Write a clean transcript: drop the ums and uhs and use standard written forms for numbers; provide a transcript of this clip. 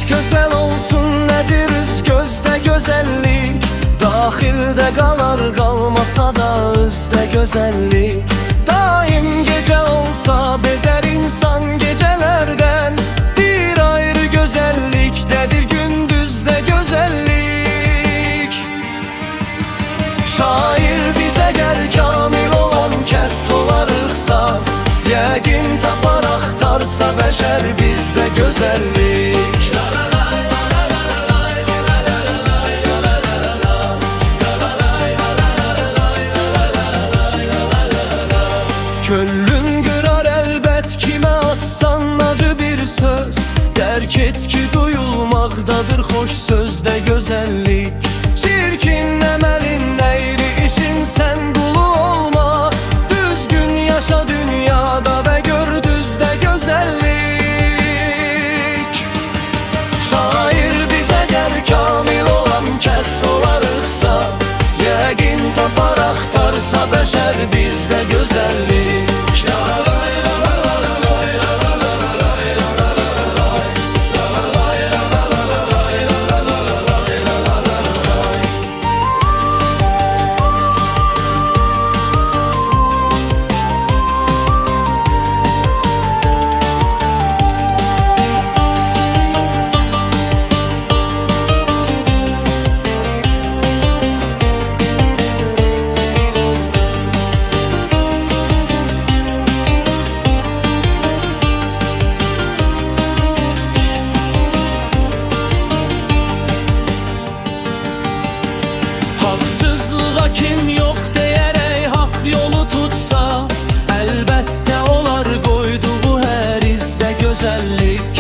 Gözəl olsun nədir üz gözdə gözəllik, daxildə qalar qalmasa da özdə gözəllik. Daim gecə olsa bezər insan gecələrdən, bir ayrı gözəllikdədir gündüzdə gözəllik. Şair bizə gəl kamil olan kəs olarıqsa, yəqin tapar axtarsa bəşər bizdə gözəllik. Könlün qırar əlbət kimə atsan acı bir söz, dərk et ki duyulmaqdadır xoş sözdə gözəllik. Çirkin əməlin nəyri işin sən qulu olma, düzgün yaşa dünyada və gör düzdə gözəllik. Şair bizə gəl kamil olan kəs olarıqsa, yəqin tapar axtarsa bəşər bizdə gözəllik. Haksızlığa kim yok deyərək haqq yolu tutsa, əlbəttə olar qoyduğu hər izdə gözəllik.